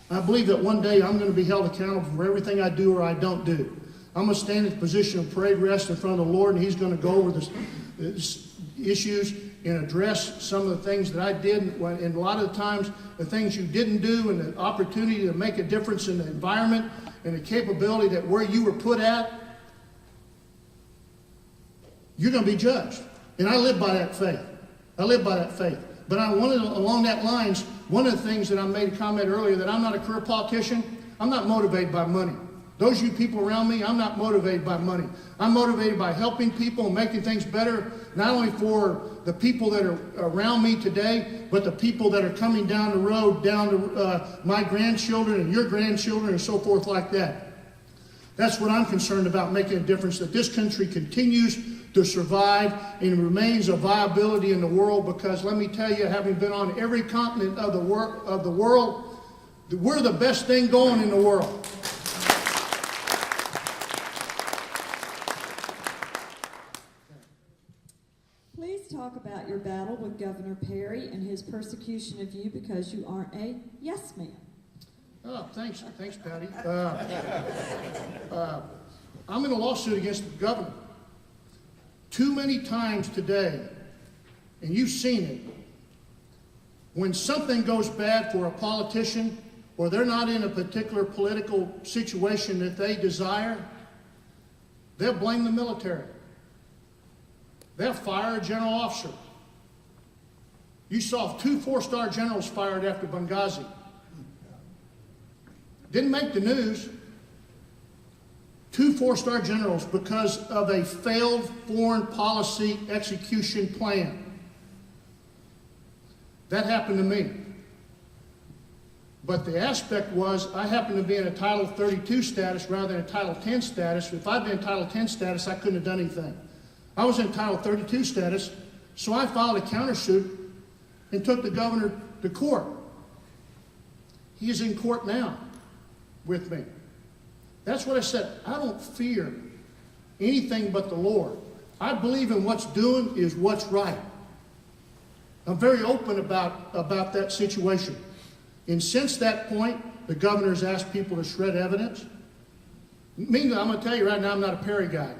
I believe that one day I'm going to be held accountable for everything I do or I don't do. I'm going to stand in the position of parade rest in front of the Lord, and He's going to go over this issues and address some of the things that I did, and a lot of the times the things you didn't do, and the opportunity to make a difference in the environment and the capability that where you were put at, you're going to be judged. And I live by that faith. I live by that faith. But along that lines, one of the things that I made a comment earlier, that I'm not a career politician, I'm not motivated by money. Those of you people around me, I'm not motivated by money. I'm motivated by helping people and making things better, not only for the people that are around me today, but the people that are coming down the road, down to my grandchildren and your grandchildren and so forth like that. That's what I'm concerned about, making a difference, that this country continues to survive and remains a viability in the world, because let me tell you, having been on every continent of the world, we're the best thing going in the world. Please talk about your battle with Governor Perry and his persecution of you because you aren't a yes man. Oh, thanks, Patty. I'm in a lawsuit against the governor. Too many times today, and you've seen it, when something goes bad for a politician, or they're not in a particular political situation that they desire, they'll blame the military. They'll fire a general officer. You saw 2 4-star generals fired after Benghazi. Didn't make the news. 2 4-star generals because of a failed foreign policy execution plan. That happened to me. But the aspect was, I happened to be in a Title 32 status rather than a Title 10 status. If I'd been in Title 10 status, I couldn't have done anything. I was in Title 32 status, so I filed a countersuit and took the governor to court. He is in court now with me. That's what I said. I don't fear anything but the Lord. I believe in what's doing is what's right. I'm very open about that situation. And since that point, the governor has asked people to shred evidence. Meanwhile, I'm going to tell you right now, I'm not a Perry guy.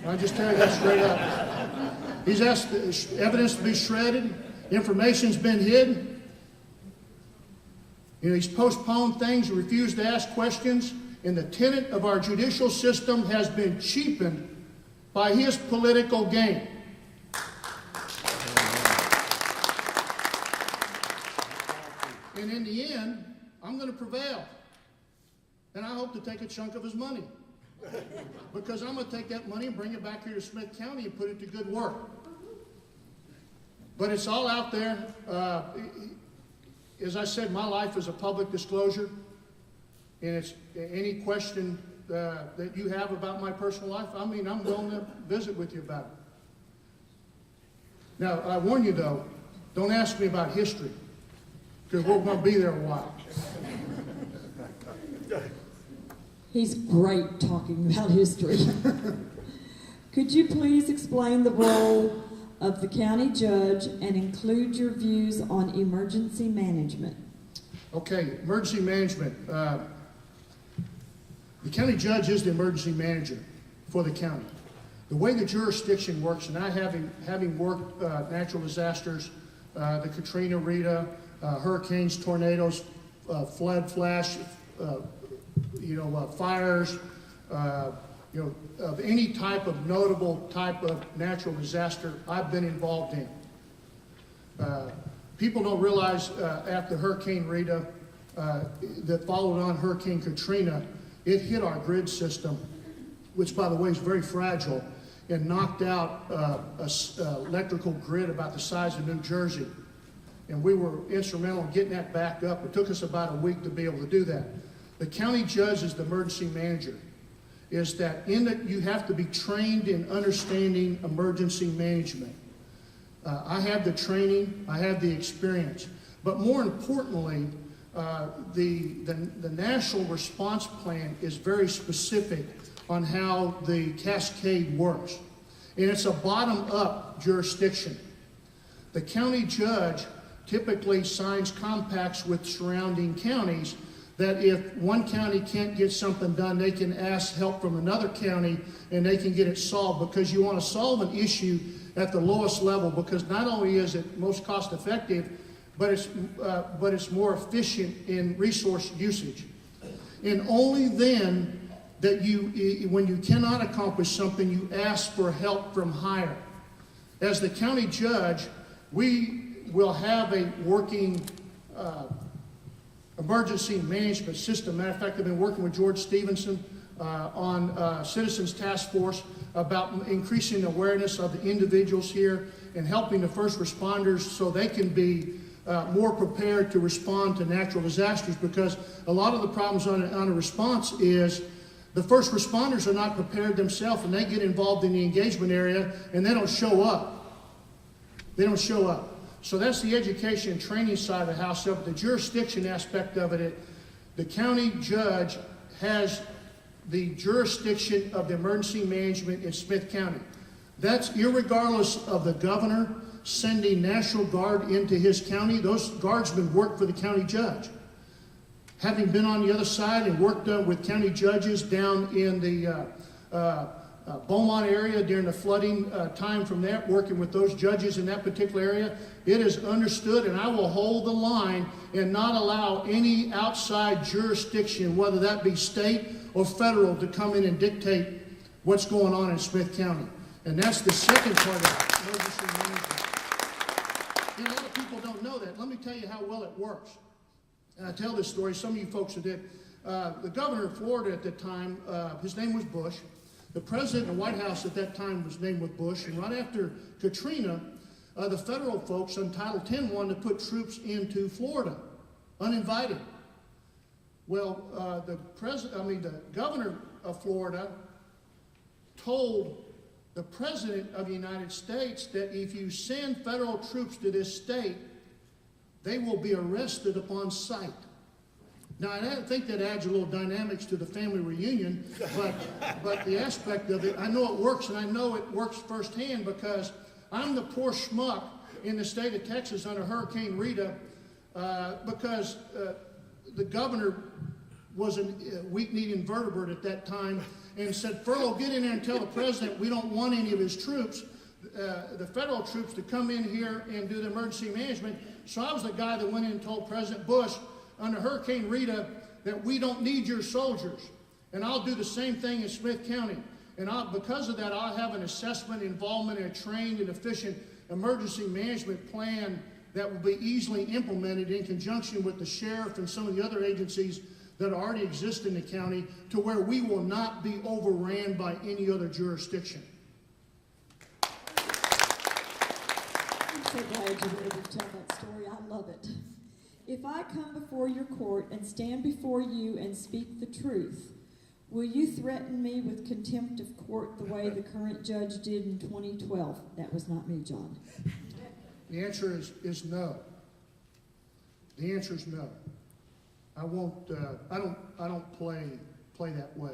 I'll just tell you that straight up. He's asked evidence to be shredded. Information's been hidden. You know, he's postponed things, refused to ask questions, and the tenet of our judicial system has been cheapened by his political gain. And in the end, I'm going to prevail. And I hope to take a chunk of his money. Because I'm going to take that money and bring it back here to Smith County and put it to good work. But it's all out there. As I said, my life is a public disclosure. And it's any question that you have about my personal life, I mean, I'm willing to visit with you about it. Now, I warn you though, don't ask me about history, because we're going to be there a while. He's great talking about history. Could you please explain the role of the county judge and include your views on emergency management? Okay, emergency management. The county judge is the emergency manager for the county. The way the jurisdiction works, and I having worked natural disasters, the Katrina, Rita, hurricanes, tornadoes, flood, flash, fires, of any type of notable type of natural disaster I've been involved in. People don't realize after Hurricane Rita that followed on Hurricane Katrina, it hit our grid system, which by the way is very fragile, and knocked out an electrical grid about the size of New Jersey. And we were instrumental in getting that back up. It took us about a week to be able to do that. The county judge is the emergency manager. Is that you have to be trained in understanding emergency management. I have the training, I have the experience, but more importantly, the national response plan is very specific on how the cascade works, and it's a bottom-up jurisdiction. The county judge typically signs compacts with surrounding counties that if one county can't get something done, they can ask help from another county and they can get it solved, because you want to solve an issue at the lowest level, because not only is it most cost effective, but it's more efficient in resource usage. And only then that when you cannot accomplish something, you ask for help from higher. As the county judge, we will have a working emergency management system. Matter of fact, I've been working with George Stevenson on Citizens Task Force about increasing awareness of the individuals here and helping the first responders so they can be more prepared to respond to natural disasters, because a lot of the problems on a response is the first responders are not prepared themselves, and they get involved in the engagement area and they don't show up. They don't show up. So that's the education and training side of the house. But the jurisdiction aspect of it, the county judge has the jurisdiction of the emergency management in Smith County. That's irregardless of the governor sending National Guard into his county. Those guardsmen work for the county judge. Having been on the other side and worked with county judges down in the Beaumont area during the flooding time from there, working with those judges in that particular area, it is understood, and I will hold the line and not allow any outside jurisdiction, whether that be state or federal, to come in and dictate what's going on in Smith County. And that's the second part of emergency management. You know, a lot of people don't know that. Let me tell you how well it works. And I tell this story, some of you folks who did. The governor of Florida at the time, his name was Bush. The president of the White House at that time was named with Bush. And right after Katrina, the federal folks on Title 10 wanted to put troops into Florida, uninvited. Well, the governor of Florida told the President of the United States that if you send federal troops to this state, they will be arrested upon sight. Now, I think that adds a little dynamics to the family reunion, but the aspect of it, I know it works, and I know it works firsthand because I'm the poor schmuck in the state of Texas under Hurricane Rita because the governor was a weak-kneed invertebrate at that time and said, Furlow, get in there and tell the president we don't want any of his troops, the federal troops, to come in here and do the emergency management. So I was the guy that went in and told President Bush under Hurricane Rita that we don't need your soldiers. And I'll do the same thing in Smith County. And because of that, I'll have an assessment, involvement, and a trained and efficient emergency management plan that will be easily implemented in conjunction with the sheriff and some of the other agencies that already exist in the county to where we will not be overran by any other jurisdiction. I'm so glad you're ready to tell that story. I love it. If I come before your court and stand before you and speak the truth, will you threaten me with contempt of court the way the current judge did in 2012? That was not me, John. The answer is no. The answer is no. I won't. I don't play that way.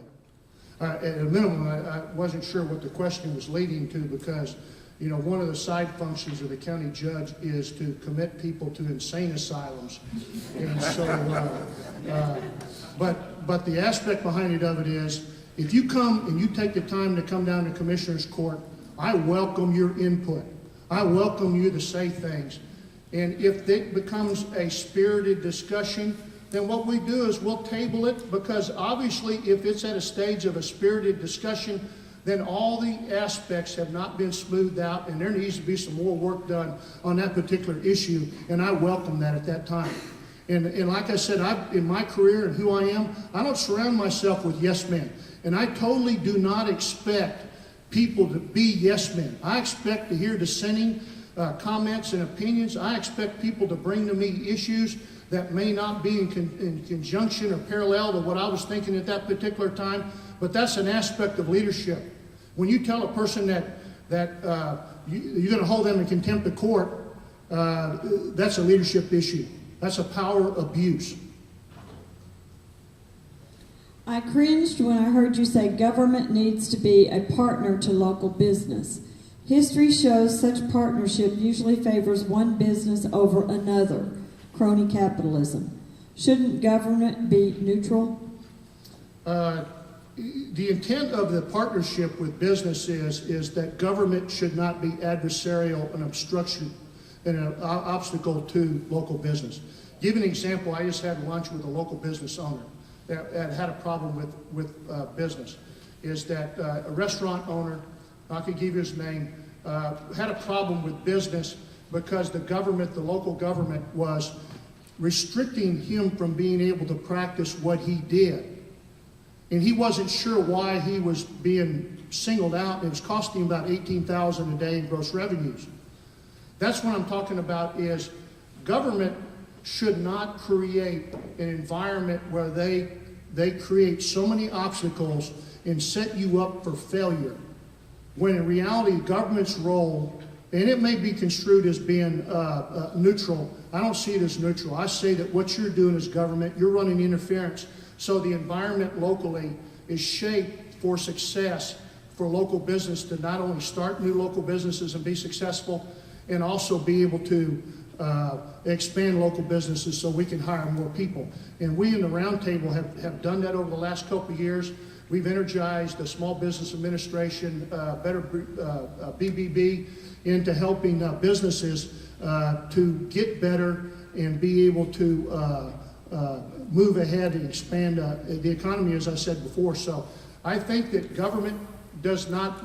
At a minimum, I wasn't sure what the question was leading to because, you know, one of the side functions of the county judge is to commit people to insane asylums, and so. But the aspect behind it of it is, if you come and you take the time to come down to Commissioner's Court, I welcome your input. I welcome you to say things. And if it becomes a spirited discussion, then what we do is we'll table it, because obviously if it's at a stage of a spirited discussion, then all the aspects have not been smoothed out and there needs to be some more work done on that particular issue, and I welcome that at that time. And like I said, in my career and who I am, I don't surround myself with yes men. And I totally do not expect people to be yes men. I expect to hear dissenting comments and opinions. I expect people to bring to me issues that may not be in conjunction or parallel to what I was thinking at that particular time, but that's an aspect of leadership. When you tell a person that you're going to hold them in contempt of court, that's a leadership issue. That's a power abuse. I cringed when I heard you say government needs to be a partner to local business. History shows such partnership usually favors one business over another, crony capitalism. Shouldn't government be neutral? The intent of the partnership with business is that government should not be adversarial and obstruction and an obstacle to local business. Give an example. I just had lunch with a local business owner that had a problem with business. Is that a restaurant owner, I could give you his name, had a problem with business because the local government was restricting him from being able to practice what he did. And he wasn't sure why he was being singled out. It was costing him about $18,000 a day in gross revenues. That's what I'm talking about, is government should not create an environment where they create so many obstacles and set you up for failure. When in reality, government's role, and it may be construed as being neutral, I don't see it as neutral. I say that what you're doing as government, you're running interference, so the environment locally is shaped for success for local business to not only start new local businesses and be successful, and also be able to expand local businesses so we can hire more people. And we in the Roundtable have done that over the last couple of years. We've energized the Small Business Administration, better BBB, into helping businesses to get better and be able to move ahead and expand the economy, as I said before. So I think that government does not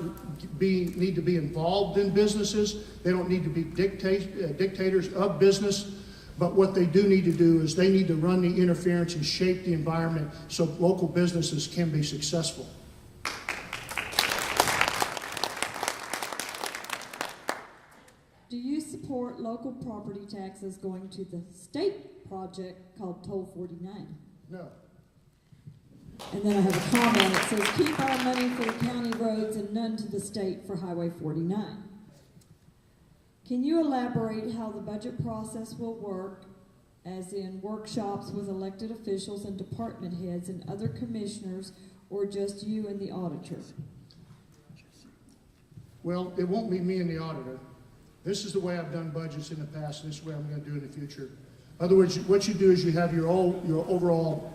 need to be involved in businesses. They don't need to be dictators of business. But what they do need to do is they need to run the interference and shape the environment so local businesses can be successful. Do you support local property taxes going to the state project called Toll 49? No. And then I have a comment. It says, keep our money for the county roads and none to the state for Highway 49. Can you elaborate how the budget process will work, as in workshops with elected officials and department heads and other commissioners, or just you and the auditor? Well, it won't be me and the auditor. This is the way I've done budgets in the past, and this is the way I'm going to do it in the future. In other words, what you do is you have your overall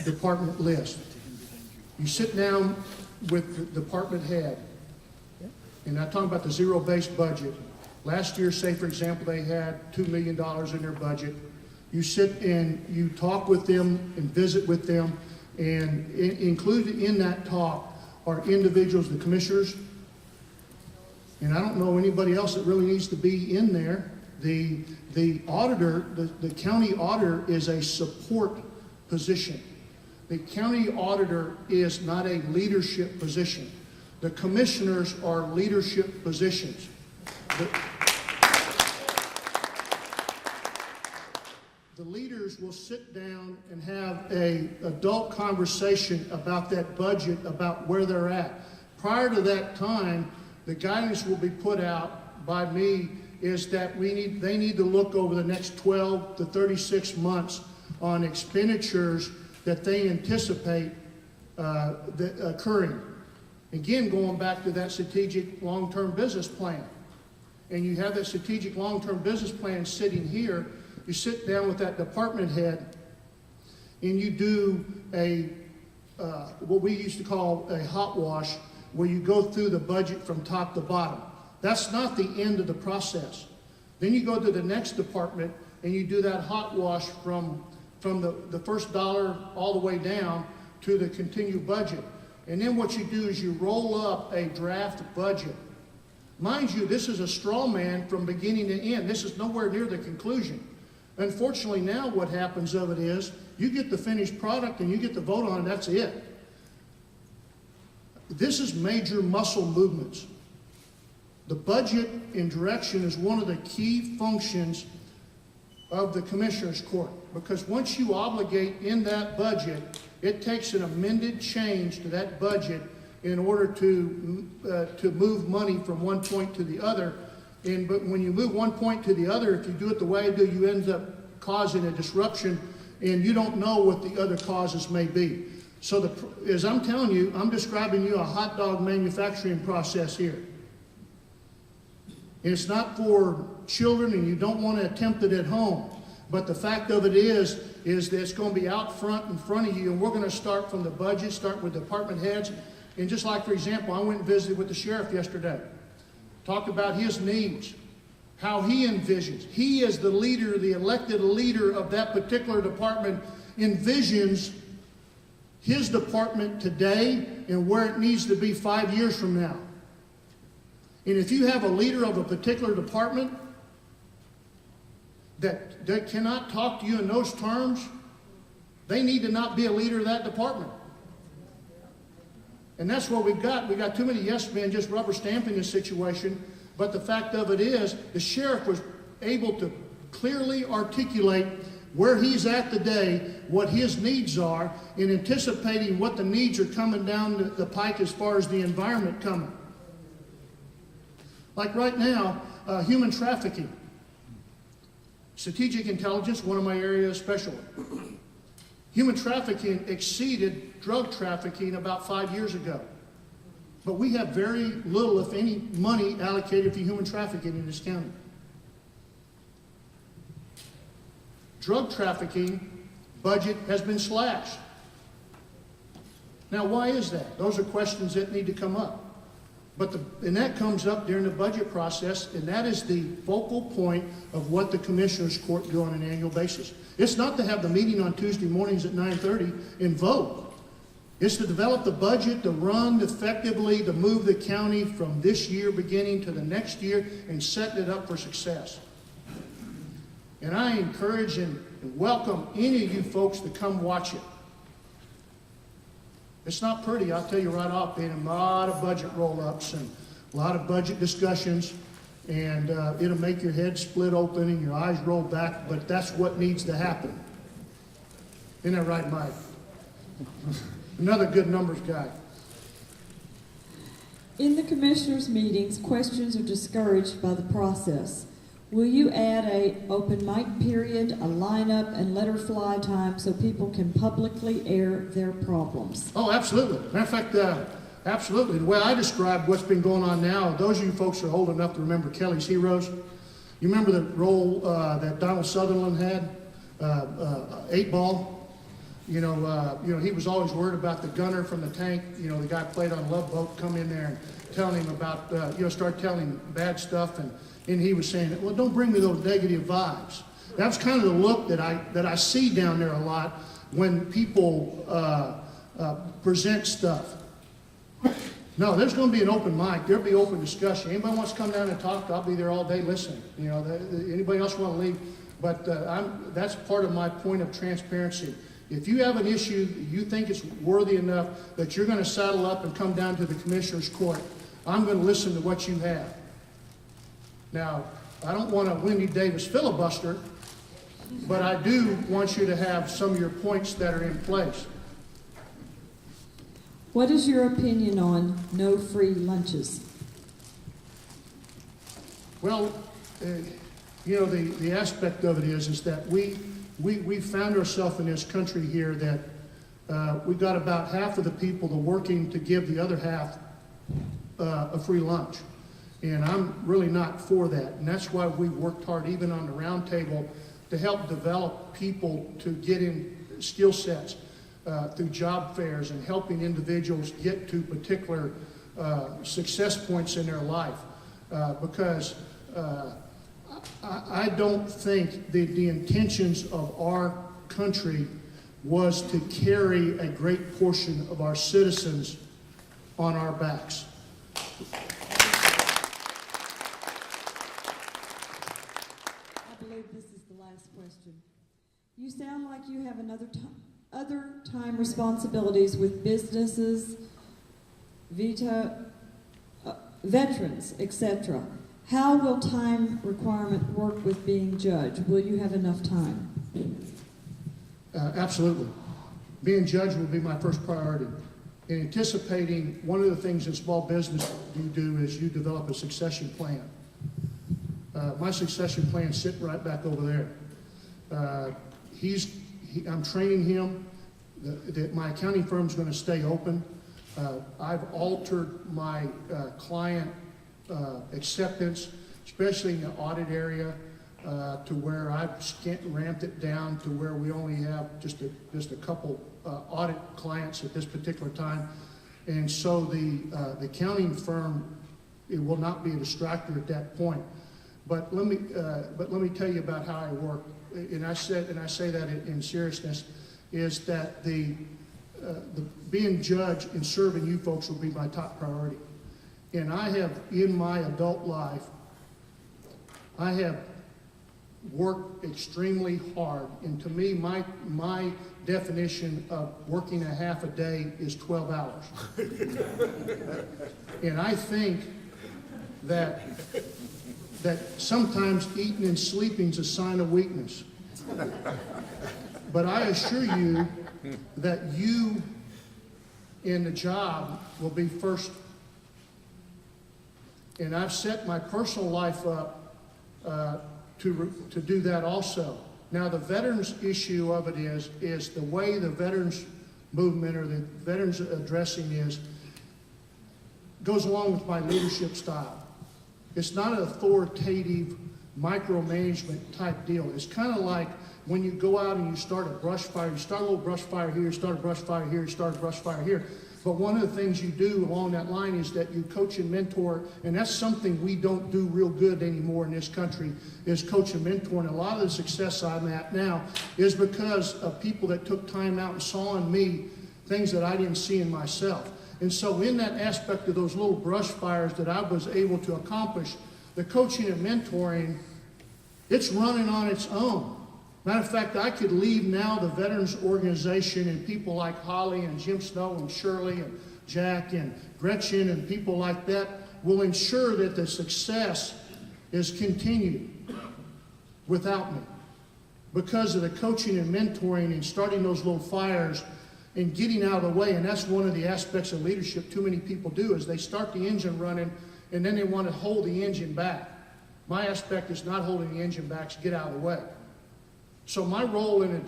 department list. You sit down with the department head, and I'm talking about the zero-based budget. Last year, say for example, they had $2 million in their budget. You sit and you talk with them and visit with them, and included in that talk are individuals, the commissioners, and I don't know anybody else that really needs to be in there. The auditor, the county auditor is a support position. The county auditor is not a leadership position. The commissioners are leadership positions. The leaders will sit down and have an adult conversation about that budget, about where they're at. Prior to that time, the guidance will be put out by me is that they need to look over the next 12 to 36 months on expenditures that they anticipate occurring. Again, going back to that strategic long-term business plan. And you have that strategic long-term business plan sitting here. You sit down with that department head and you do what we used to call a hot wash, where you go through the budget from top to bottom. That's not the end of the process. Then you go to the next department and you do that hot wash from the first dollar all the way down to the continued budget. And then what you do is you roll up a draft budget. Mind you, this is a straw man from beginning to end. This is nowhere near the conclusion. Unfortunately, now what happens of it is you get the finished product and you get the vote on it, that's it. This is major muscle movements. The budget and direction is one of the key functions of the Commissioners Court, because once you obligate in that budget, it takes an amended change to that budget in order to move money from one point to the other. But when you move one point to the other, if you do it the way I do, you end up causing a disruption, and you don't know what the other causes may be. So as I'm telling you, I'm describing you a hot dog manufacturing process here. And it's not for children, and you don't want to attempt it at home. But the fact of it is that it's going to be out front in front of you, and we're going to start from the budget, start with department heads. And just like, for example, I went and visited with the sheriff yesterday. Talked about his needs, how he envisions. He is the leader, the elected leader of that particular department, envisions his department today and where it needs to be 5 years from now. And if you have a leader of a particular department that cannot talk to you in those terms, they need to not be a leader of that department. And that's what we've got. We've got too many yes men just rubber stamping this situation. But the fact of it is, the sheriff was able to clearly articulate where he's at today, what his needs are, in anticipating what the needs are coming down the pike as far as the environment coming. Like right now, human trafficking. Strategic intelligence, one of my areas especially. Human trafficking exceeded drug trafficking about 5 years ago. But we have very little, if any, money allocated for human trafficking in this county. Drug trafficking budget has been slashed. Now, why is that? Those are questions that need to come up. And that comes up during the budget process, and that is the focal point of what the Commissioners Court do on an annual basis. It's not to have the meeting on Tuesday mornings at 9:30 and vote. It's to develop the budget, to run effectively, to move the county from this year beginning to the next year and setting it up for success. And I encourage and welcome any of you folks to come watch it. It's not pretty, I'll tell you right off, being a lot of budget roll-ups and a lot of budget discussions, and it'll make your head split open and your eyes roll back, but that's what needs to happen. Isn't that right, Mike? Another good numbers guy. In the commissioners' meetings, questions are discouraged by the process. Will you add a open mic period, a lineup, and letter fly time so people can publicly air their problems? Oh, absolutely. Matter of fact, absolutely. The way I describe what's been going on now, those of you folks are old enough to remember Kelly's Heroes. You remember the role that Donald Sutherland had, 8-Ball? You know, he was always worried about the gunner from the tank. You know, the guy played on a Love Boat, come in there and telling him about, start telling him bad stuff, and he was saying, well, don't bring me those negative vibes. That's kind of the look that I see down there a lot when people present stuff. No, there's going to be an open mic. There'll be open discussion. Anybody wants to come down and talk, I'll be there all day listening. You know, anybody else want to leave? But that's part of my point of transparency. If you have an issue that you think is worthy enough that you're going to saddle up and come down to the commissioner's court, I'm going to listen to what you have. Now, I don't want a Wendy Davis filibuster, but I do want you to have some of your points that are in place. What is your opinion on no free lunches? Well, the aspect of it is that we found ourselves in this country here that we got about half of the people that are working to give the other half a free lunch. And I'm really not for that. And that's why we've worked hard, even on the round table, to help develop people to get in skill sets through job fairs and helping individuals get to particular success points in their life. Because I don't think that the intentions of our country was to carry a great portion of our citizens on our backs. I believe this is the last question. You sound like you have other time responsibilities with businesses, veterans, etc. How will time requirement work with being judge? Will you have enough time? Absolutely. Being judge will be my first priority. In anticipating, one of the things in small business you do is you develop a succession plan. My succession plan is sitting right back over there. I'm training him. My accounting firm is going to stay open. I've altered my client acceptance, especially in the audit area, to where I've ramped it down to where we only have just a couple audit clients at this particular time. And so the accounting firm, it will not be a distractor at that point. But let me tell you about how I work. And I say that in seriousness, is that the being judge and serving you folks will be my top priority. And I have, in my adult life, I have worked extremely hard. And to me, my definition of working a half a day is 12 hours. And I think that sometimes eating and sleeping is a sign of weakness. But I assure you that you in the job will be first. And I've set my personal life up to do that also. Now, the veterans issue of it is the way the veterans movement or the veterans addressing goes along with my leadership style. It's not an authoritative micromanagement type deal. It's kind of like when you go out and you start a brush fire. You start a little brush fire here, you start a brush fire here, you start a brush fire here. But one of the things you do along that line is that you coach and mentor, and that's something we don't do real good anymore in this country, is coach and mentor. And a lot of the success I'm at now is because of people that took time out and saw in me things that I didn't see in myself. And so in that aspect of those little brush fires that I was able to accomplish, the coaching and mentoring, it's running on its own. Matter of fact, I could leave now the Veterans Organization and people like Holly and Jim Snow and Shirley and Jack and Gretchen and people like that will ensure that the success is continued without me. because of the coaching and mentoring and starting those little fires and getting out of the way. And that's one of the aspects of leadership too many people do, is they start the engine running and then they want to hold the engine back. My aspect is not holding the engine back, so get out of the way. So my role in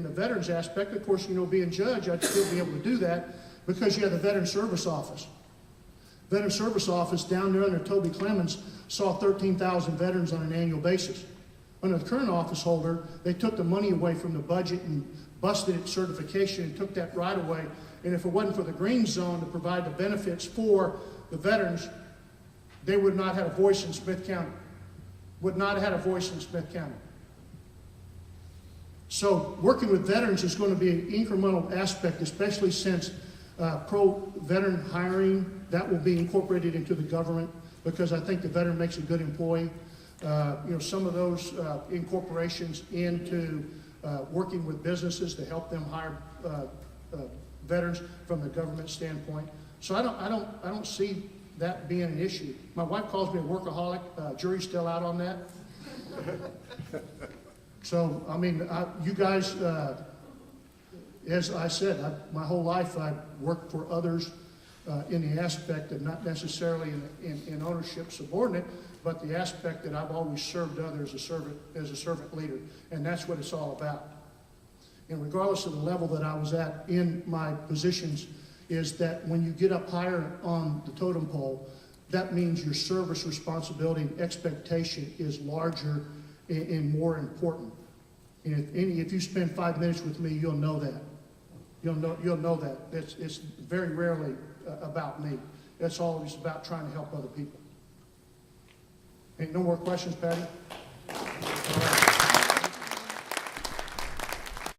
the veterans aspect, of course, being judge, I'd still be able to do that because you have the Veteran Service Office. Veteran Service Office down there under Toby Clemens saw 13,000 veterans on an annual basis. Under the current office holder, they took the money away from the budget and busted its certification and took that right away. And if it wasn't for the green zone to provide the benefits for the veterans, they would not have a voice in Smith County. Would not have had a voice in Smith County. So working with veterans is going to be an incremental aspect, especially since pro-veteran hiring, that will be incorporated into the government, because I think the veteran makes a good employee. Some of those incorporations into working with businesses to help them hire veterans from the government standpoint. So I don't see that being an issue. My wife calls me a workaholic. Jury's still out on that. So, you guys, as I said, my whole life I've worked for others in the aspect of not necessarily in ownership subordinate, but the aspect that I've always served others as a servant leader, and that's what it's all about. And regardless of the level that I was at in my positions, is that when you get up higher on the totem pole, that means your service responsibility and expectation is larger and more important. And if you spend 5 minutes with me, you'll know that. You'll know that. It's very rarely about me. That's always about trying to help other people. Ain't no more questions, Patty? All right.